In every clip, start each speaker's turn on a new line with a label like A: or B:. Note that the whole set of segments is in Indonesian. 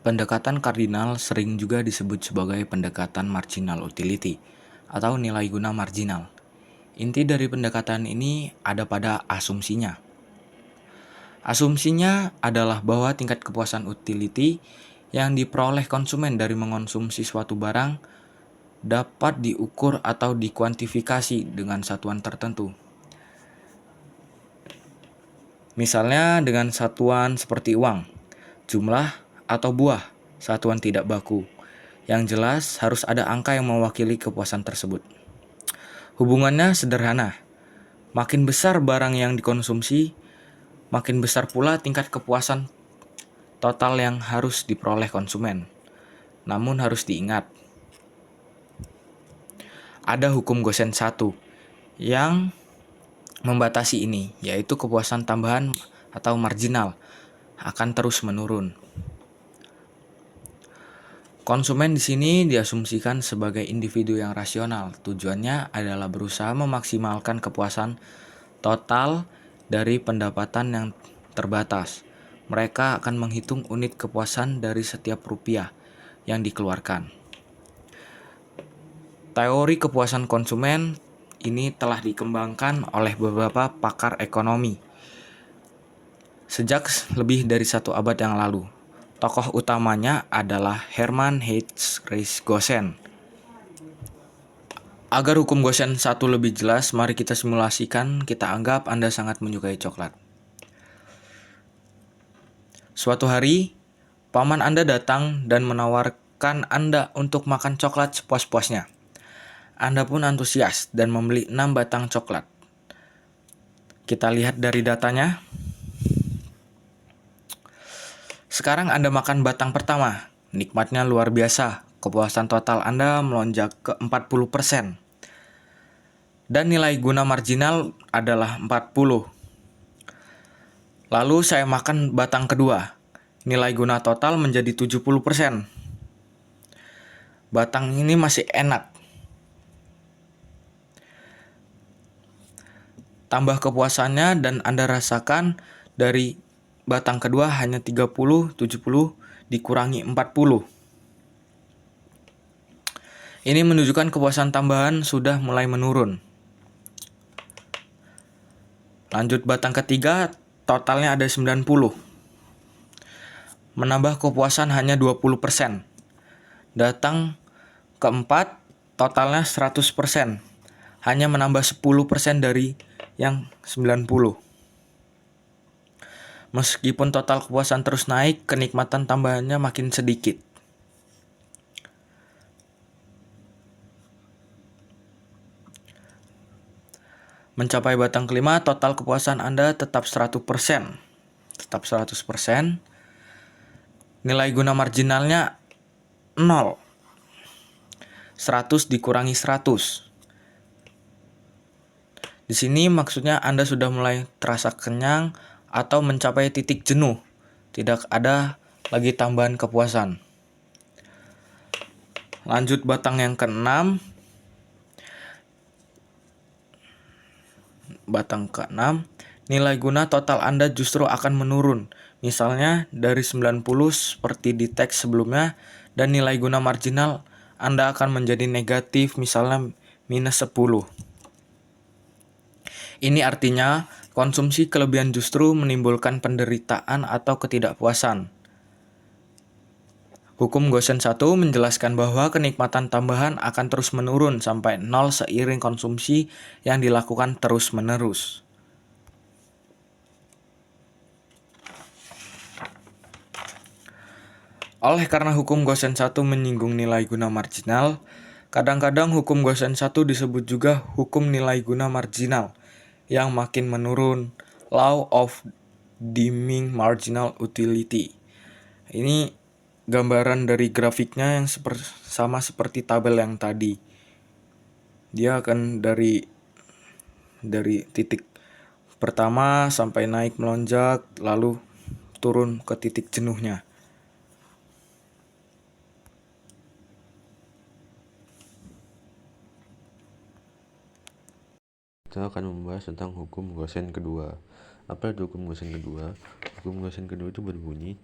A: Pendekatan kardinal sering juga disebut sebagai pendekatan marginal utility atau nilai guna marginal. Inti dari pendekatan ini ada pada asumsinya. Asumsinya adalah bahwa tingkat kepuasan utility yang diperoleh konsumen dari mengonsumsi suatu barang dapat diukur atau dikuantifikasi dengan satuan tertentu. Misalnya dengan satuan seperti uang, jumlah, atau buah, satuan tidak baku. Yang jelas harus ada angka yang mewakili kepuasan tersebut. Hubungannya sederhana. Makin besar barang yang dikonsumsi, makin besar pula tingkat kepuasan total yang harus diperoleh konsumen. Namun harus diingat, ada hukum Gosen 1 yang membatasi ini, yaitu kepuasan tambahan atau marginal akan terus menurun. Konsumen di sini diasumsikan sebagai individu yang rasional. Tujuannya adalah berusaha memaksimalkan kepuasan total dari pendapatan yang terbatas. Mereka akan menghitung unit kepuasan dari setiap rupiah yang dikeluarkan. Teori kepuasan konsumen ini telah dikembangkan oleh beberapa pakar ekonomi sejak lebih dari 1 abad yang lalu. Tokoh utamanya adalah Hermann Heinz Gosen. Agar hukum Gosen 1 lebih jelas, mari kita simulasikan. Kita anggap Anda sangat menyukai coklat. Suatu hari, paman Anda datang dan menawarkan Anda untuk makan coklat sepuas-puasnya. Anda pun antusias dan membeli 6 batang coklat. Kita lihat dari datanya. Sekarang Anda makan batang pertama. Nikmatnya luar biasa. Kepuasan total Anda melonjak ke 40%. Dan nilai guna marginal adalah 40. Lalu saya makan batang kedua. Nilai guna total menjadi 70%. Batang ini masih enak. Tambah kepuasannya dan Anda rasakan dari batang kedua hanya 30, 70 dikurangi 40. Ini menunjukkan kepuasan tambahan sudah mulai menurun. Lanjut batang ketiga, totalnya ada 90. Menambah kepuasan hanya 20%. Datang keempat, totalnya 100%. Hanya menambah 10% dari yang 90. Meskipun total kepuasan terus naik, kenikmatan tambahannya makin sedikit. Mencapai batang kelima, total kepuasan Anda tetap 100%. Tetap 100%. Nilai guna marginalnya 0. 100 dikurangi 100. Di sini maksudnya Anda sudah mulai terasa kenyang atau mencapai titik jenuh. Tidak ada lagi tambahan kepuasan. Lanjut batang yang ke-6. Batang ke-6, nilai guna total Anda justru akan menurun. Misalnya dari 90 seperti di teks sebelumnya, dan nilai guna marginal Anda akan menjadi negatif, misalnya minus 10. Ini artinya konsumsi kelebihan justru menimbulkan penderitaan atau ketidakpuasan. Hukum Gosen 1 menjelaskan bahwa kenikmatan tambahan akan terus menurun sampai 0 seiring konsumsi yang dilakukan terus-menerus. Oleh karena hukum Gosen 1 menyinggung nilai guna marginal, kadang-kadang hukum Gosen 1 disebut juga hukum nilai guna marginal yang makin menurun, Law of Dimming Marginal Utility. Ini gambaran dari grafiknya yang sama seperti tabel yang tadi. Dia akan dari titik pertama sampai naik melonjak, lalu turun ke titik jenuhnya.
B: Kita akan membahas tentang hukum Gosen kedua. Apa itu hukum Gosen kedua? Hukum Gosen kedua itu berbunyi,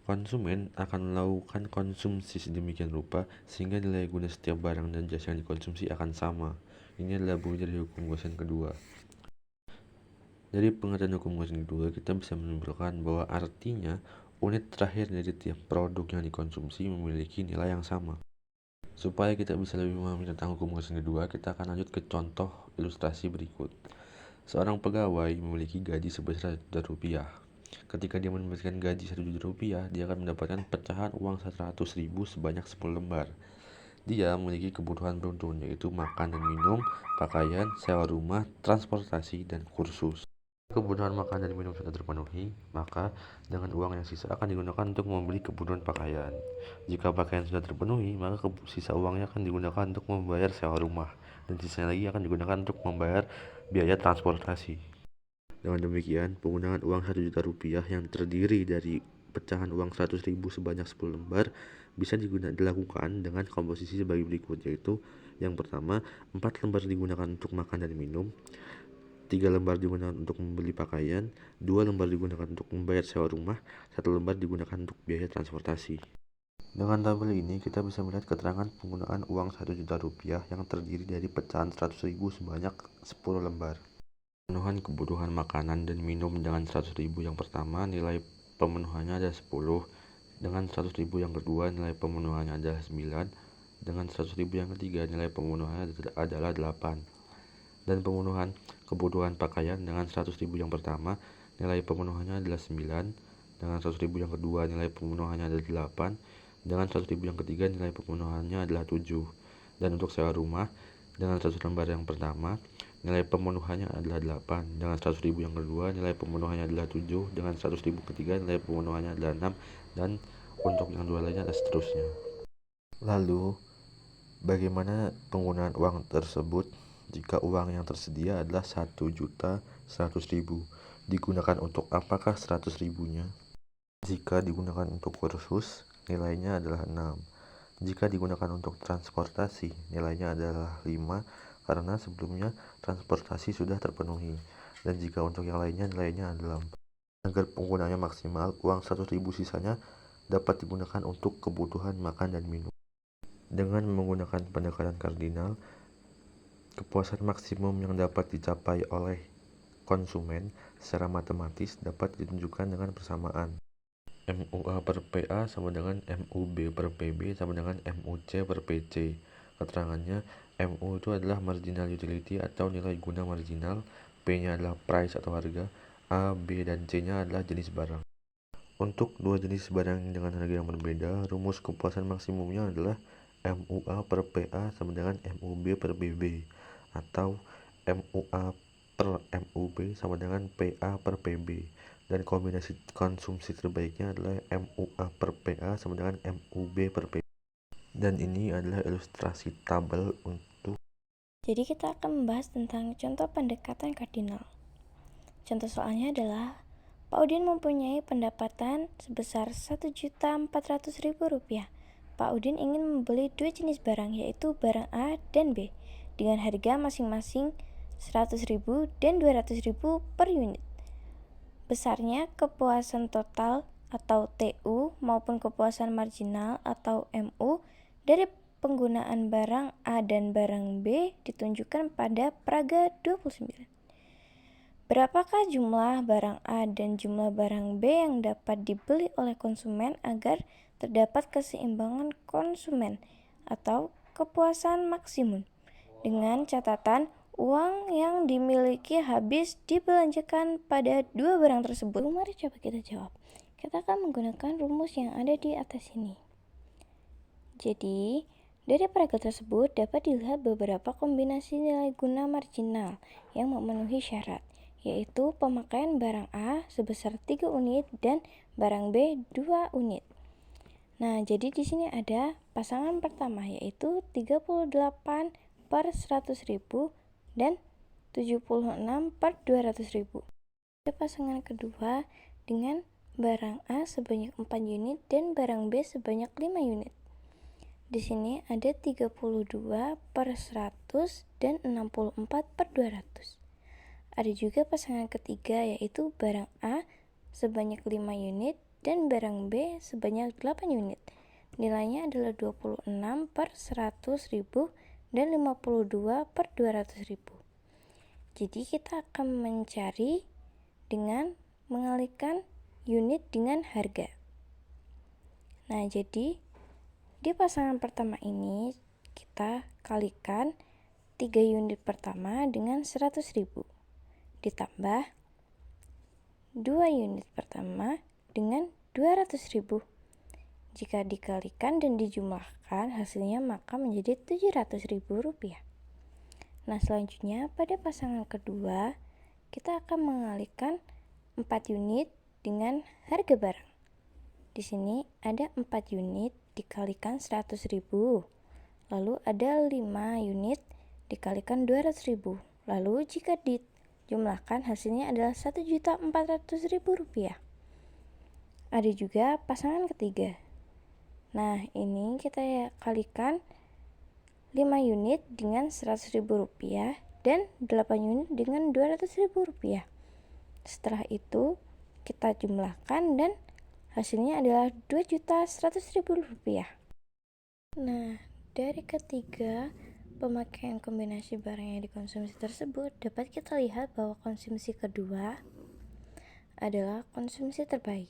B: Konsumen akan melakukan konsumsi sedemikian rupa sehingga nilai guna setiap barang dan jasa yang dikonsumsi akan sama. Ini adalah bunyi dari hukum Gaussian kedua. Dari pengertian hukum Gaussian kedua, kita bisa menyimpulkan bahwa artinya unit terakhir dari tiap produk yang dikonsumsi memiliki nilai yang sama. Supaya kita bisa lebih memahami tentang hukum Gaussian kedua, kita akan lanjut ke contoh ilustrasi berikut. Seorang pegawai memiliki gaji sebesar Rp1 juta. Ketika dia mendapatkan gaji Rp1 juta, dia akan mendapatkan pecahan uang 100.000 sebanyak 10 lembar. Dia memiliki kebutuhan beruntun, yaitu makan dan minum, pakaian, sewa rumah, transportasi, dan kursus. Kebutuhan makan dan minum sudah terpenuhi, maka dengan uang yang sisa akan digunakan untuk membeli kebutuhan pakaian. Jika pakaian sudah terpenuhi, maka sisa uangnya akan digunakan untuk membayar sewa rumah, dan sisanya lagi akan digunakan untuk membayar biaya transportasi. Dengan demikian, penggunaan uang Rp1 juta yang terdiri dari pecahan uang 100.000 sebanyak 10 lembar bisa dilakukan dengan komposisi sebagai berikut, yaitu yang pertama, 4 lembar digunakan untuk makan dan minum, 3 lembar digunakan untuk membeli pakaian, 2 lembar digunakan untuk membayar sewa rumah, 1 lembar digunakan untuk biaya transportasi. Dengan tabel ini, kita bisa melihat keterangan penggunaan uang Rp1 juta yang terdiri dari pecahan 100.000 sebanyak 10 lembar. Pemenuhan kebutuhan makanan dan minum dengan 100.000 yang pertama, nilai pemenuhannya adalah 10. Dengan 100.000 yang kedua, nilai pemenuhannya adalah 9. Dengan 100.000 yang ketiga, nilai pemenuhannya adalah 8. Dan pemenuhan kebutuhan pakaian dengan 100.000 yang pertama, nilai pemenuhannya adalah 9. Dengan 100.000 yang kedua, nilai pemenuhannya adalah 8. Dengan 100.000 yang ketiga, nilai pemenuhannya adalah 7. Dan untuk sewa rumah, dengan 100 lembar yang pertama, nilai pemenuhannya adalah 8. Dengan 100.000 yang kedua, nilai pemenuhannya adalah 7. Dengan 100.000 ketiga, nilai pemenuhannya adalah 6. Dan untuk yang dua lainnya dan seterusnya. Lalu, bagaimana penggunaan uang tersebut jika uang yang tersedia adalah Rp1.100.000? Digunakan untuk apakah 100.000-nya? Jika digunakan untuk kursus, nilainya adalah 6. Jika digunakan untuk transportasi, nilainya adalah 5 karena sebelumnya transportasi sudah terpenuhi. Dan jika untuk yang lainnya, nilainya adalah 4. Agar penggunaannya maksimal, uang 100.000 sisanya dapat digunakan untuk kebutuhan makan dan minum. Dengan menggunakan pendekatan kardinal, kepuasan maksimum yang dapat dicapai oleh konsumen secara matematis dapat ditunjukkan dengan persamaan. MUA per PA sama dengan MUB per PB sama dengan MUC per PC. Keterangannya, MU itu adalah marginal utility atau nilai guna marginal, P-nya adalah price atau harga, A, B, dan C-nya adalah jenis barang. Untuk dua jenis barang dengan harga yang berbeda, rumus kepuasan maksimumnya adalah MUA per PA sama dengan MUB per PB, atau MUA per MUB sama dengan PA per PB. Dan kombinasi konsumsi terbaiknya adalah MUA per PA sama dengan MUB per PB. Dan ini adalah ilustrasi tabel untuk.
C: Jadi kita akan membahas tentang contoh pendekatan kardinal. Contoh soalnya adalah Pak Udin mempunyai pendapatan sebesar Rp1.400.000. Pak Udin ingin membeli dua jenis barang, yaitu barang A dan B, dengan harga masing-masing 100.000 dan 200.000 per unit. Besarnya kepuasan total atau TU maupun kepuasan marginal atau MU dari penggunaan barang A dan barang B ditunjukkan pada Praga 29. Berapakah jumlah barang A dan jumlah barang B yang dapat dibeli oleh konsumen agar terdapat keseimbangan konsumen atau kepuasan maksimum? Dengan catatan, uang yang dimiliki habis dibelanjakan pada dua barang tersebut. Mari coba kita jawab. Kita akan menggunakan rumus yang ada di atas ini. Jadi, dari Praga tersebut dapat dilihat beberapa kombinasi nilai guna marginal yang memenuhi syarat, yaitu pemakaian barang A sebesar 3 unit dan barang B 2 unit. Nah, jadi di sini ada pasangan pertama yaitu 38 per 100.000 dan 76 per 200.000. Ada pasangan kedua dengan barang A sebanyak 4 unit dan barang B sebanyak 5 unit. Di sini ada 32 per 100 dan 64 per 200. Ada juga pasangan ketiga yaitu barang A sebanyak 5 unit dan barang B sebanyak 8 unit. Nilainya adalah 26 per 100.000 dan 52 per 200.000. Jadi kita akan mencari dengan mengalihkan unit dengan harga. Nah, jadi di pasangan pertama ini kita kalikan 3 unit pertama dengan 100.000 ditambah 2 unit pertama dengan 200.000. Jika dikalikan dan dijumlahkan hasilnya maka menjadi 700.000 rupiah. Nah, selanjutnya pada pasangan kedua kita akan mengalihkan 4 unit dengan harga barang. Di sini ada 4 unit dikalikan 100.000. Lalu ada 5 unit dikalikan 200.000. Lalu jika dijumlahkan hasilnya adalah 1.400.000 rupiah. Ada juga pasangan ketiga. Nah, ini kita kalikan 5 unit dengan 100.000 rupiah dan 8 unit dengan 200.000 rupiah. Setelah itu kita jumlahkan dan hasilnya adalah 2.100.000 rupiah. Nah, dari ketiga pemakaian kombinasi barang yang dikonsumsi tersebut dapat kita lihat bahwa konsumsi kedua adalah konsumsi terbaik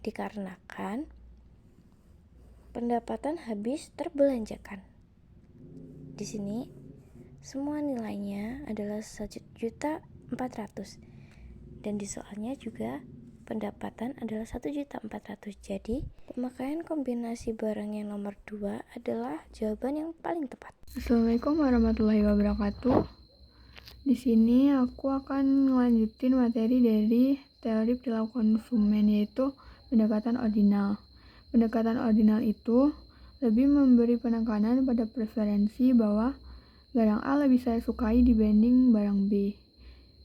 C: dikarenakan pendapatan habis terbelanjakan. Di sini semua nilainya adalah 1.400.000 dan di soalnya juga pendapatan adalah 1.400.000. Jadi pemakaian kombinasi barang yang nomor 2 adalah jawaban yang paling tepat.
D: Assalamualaikum warahmatullahi wabarakatuh. Di sini aku akan melanjutin materi dari teori perilaku konsumen, yaitu pendekatan ordinal. Pendekatan ordinal itu lebih memberi penekanan pada preferensi bahwa barang A lebih saya sukai dibanding barang B.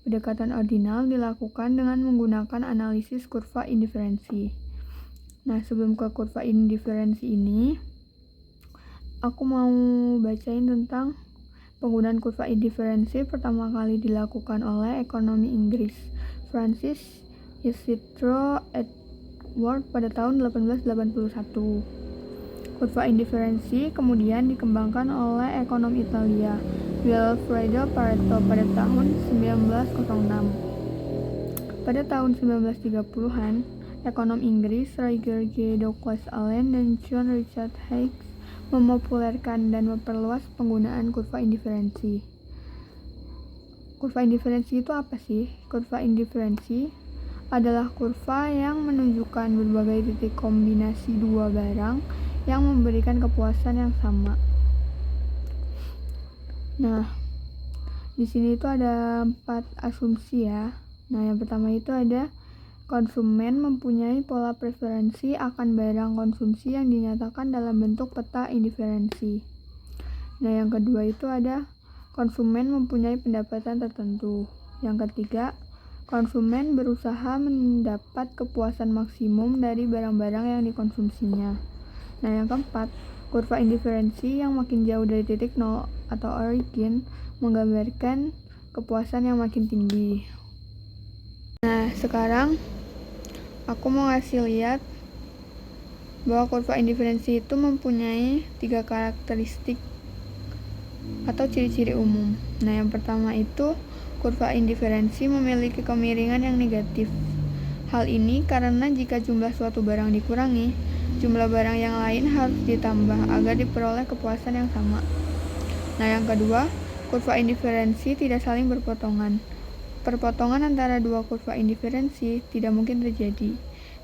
D: Pendekatan ordinal dilakukan dengan menggunakan analisis kurva indiferensi. Nah, sebelum ke kurva indiferensi ini, aku mau bacain tentang penggunaan kurva indiferensi pertama kali dilakukan oleh ekonomi Inggris Francis Yocitro Edward pada tahun 1881. Kurva indiferensi kemudian dikembangkan oleh ekonom Italia Vilfredo Pareto pada tahun 1906. Pada tahun 1930-an, ekonom Inggris Roger G. Douglas Allen dan John Richard Hicks memopulerkan dan memperluas penggunaan kurva indiferensi. Kurva indiferensi itu apa sih? Kurva indiferensi adalah kurva yang menunjukkan berbagai titik kombinasi dua barang yang memberikan kepuasan yang sama. Nah, di sini itu ada 4 asumsi ya. Nah, yang pertama itu ada konsumen mempunyai pola preferensi akan barang konsumsi yang dinyatakan dalam bentuk peta indiferensi. Nah, yang kedua itu ada konsumen mempunyai pendapatan tertentu. Yang ketiga, konsumen berusaha mendapat kepuasan maksimum dari barang-barang yang dikonsumsinya. Nah, yang keempat, kurva indiferensi yang makin jauh dari titik nol atau origin menggambarkan kepuasan yang makin tinggi. Nah, sekarang aku mau ngasih lihat bahwa kurva indiferensi itu mempunyai 3 karakteristik atau ciri-ciri umum. Nah, yang pertama itu kurva indiferensi memiliki kemiringan yang negatif. Hal ini karena jika jumlah suatu barang dikurangi, jumlah barang yang lain harus ditambah agar diperoleh kepuasan yang sama. Nah, yang kedua, kurva indiferensi tidak saling berpotongan. Perpotongan antara dua kurva indiferensi tidak mungkin terjadi.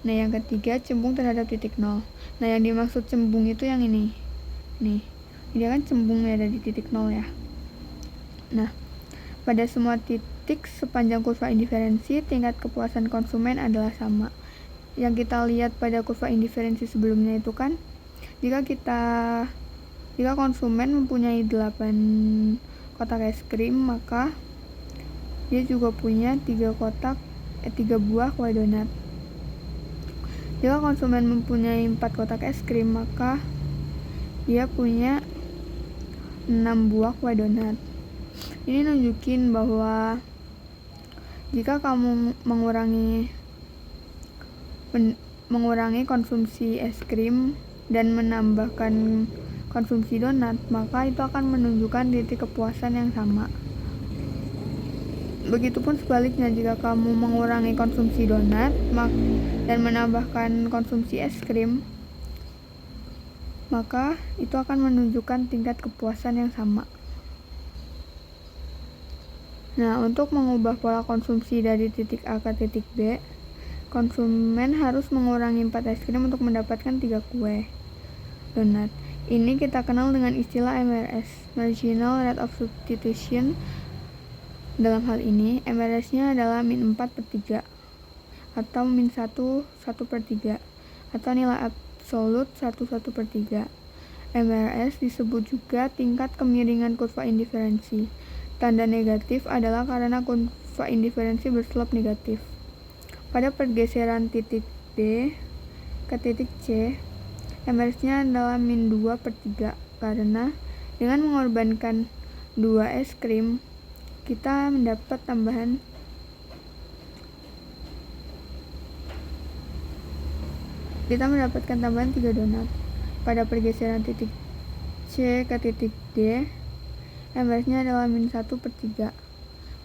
D: Nah, yang ketiga, cembung terhadap titik nol. Nah, yang dimaksud cembung itu yang ini. Nih, dia kan cembung ada di titik nol ya. Nah, pada semua titik sepanjang kurva indiferensi, tingkat kepuasan konsumen adalah sama. Yang kita lihat pada kurva indiferensi sebelumnya itu kan, jika konsumen mempunyai 8 kotak es krim, maka dia juga punya 3 buah kue donat. Jika konsumen mempunyai 4 kotak es krim, maka dia punya 6 buah kue donat. Ini nunjukin bahwa jika kamu mengurangi mengurangi konsumsi es krim dan menambahkan konsumsi donat, maka itu akan menunjukkan titik kepuasan yang sama. Begitupun sebaliknya, jika kamu mengurangi konsumsi donat dan menambahkan konsumsi es krim, maka itu akan menunjukkan tingkat kepuasan yang sama. Nah, untuk mengubah pola konsumsi dari titik A ke titik B, konsumen harus mengurangi 4 es krim untuk mendapatkan 3 kue donat. Ini kita kenal dengan istilah MRS, Marginal Rate of Substitution. Dalam hal ini, MRS-nya adalah min 4 per 3 atau min 1 per 3 atau nilai absolut 1 per 3. MRS disebut juga tingkat kemiringan kurva indiferensi. Tanda negatif adalah karena kurva indiferensi berslop negatif. Pada pergeseran titik B ke titik C, MRS-nya adalah min 2 per 3 karena dengan mengorbankan 2 es krim, kita mendapatkan tambahan 3 donat. Pada pergeseran titik C ke titik D, MRS-nya adalah min 1 per 3.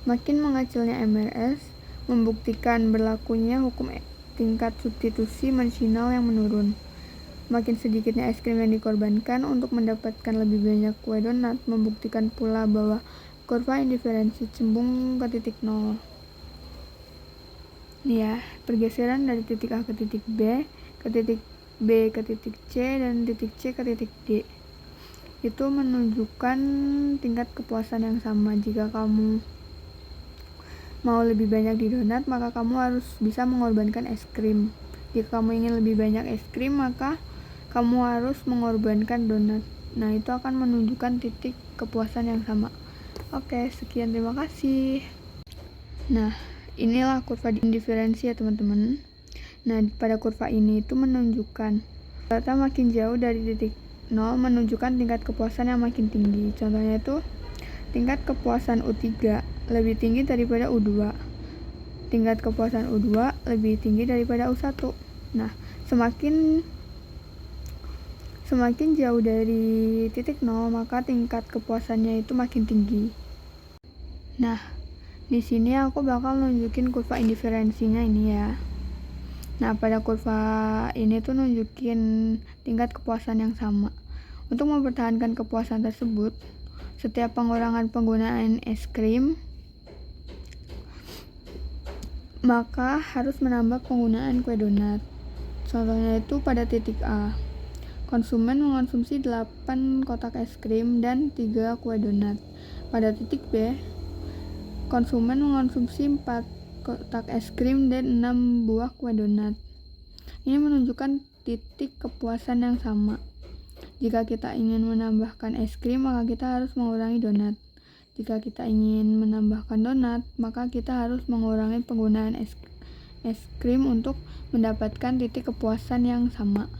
D: Makin mengecilnya MRS membuktikan berlakunya hukum tingkat substitusi marginal yang menurun. Makin sedikitnya es krim yang dikorbankan untuk mendapatkan lebih banyak kue donat membuktikan pula bahwa kurva indiferensi cembung ke titik 0. Ya, pergeseran dari titik A ke titik B, ke titik B ke titik C, dan titik C ke titik D. Itu menunjukkan tingkat kepuasan yang sama. Jika kamu mau lebih banyak di donat, maka kamu harus bisa mengorbankan es krim. Jika kamu ingin lebih banyak es krim, maka kamu harus mengorbankan donat. Nah, itu akan menunjukkan titik kepuasan yang sama. Oke, sekian, terima kasih. Nah, inilah kurva indiferensi ya teman-teman. Nah, pada kurva ini itu menunjukkan data makin jauh dari titik 0 menunjukkan tingkat kepuasan yang makin tinggi. Contohnya itu tingkat kepuasan U3 lebih tinggi daripada U2. Tingkat kepuasan U2 lebih tinggi daripada U1. Nah, semakin jauh dari titik 0, maka tingkat kepuasannya itu makin tinggi. Nah, di sini aku bakal nunjukin kurva indiferensinya ini ya. Nah, pada kurva ini tuh nunjukin tingkat kepuasan yang sama. Untuk mempertahankan kepuasan tersebut, setiap pengurangan penggunaan es krim, maka harus menambah penggunaan kue donat. Contohnya itu pada titik A, konsumen mengonsumsi 8 kotak es krim dan 3 kue donat. Pada titik B, konsumen mengonsumsi 4 kotak es krim dan 6 buah kue donat. Ini menunjukkan titik kepuasan yang sama. Jika kita ingin menambahkan es krim, maka kita harus mengurangi donat. Jika kita ingin menambahkan donat, maka kita harus mengurangi penggunaan es krim untuk mendapatkan titik kepuasan yang sama.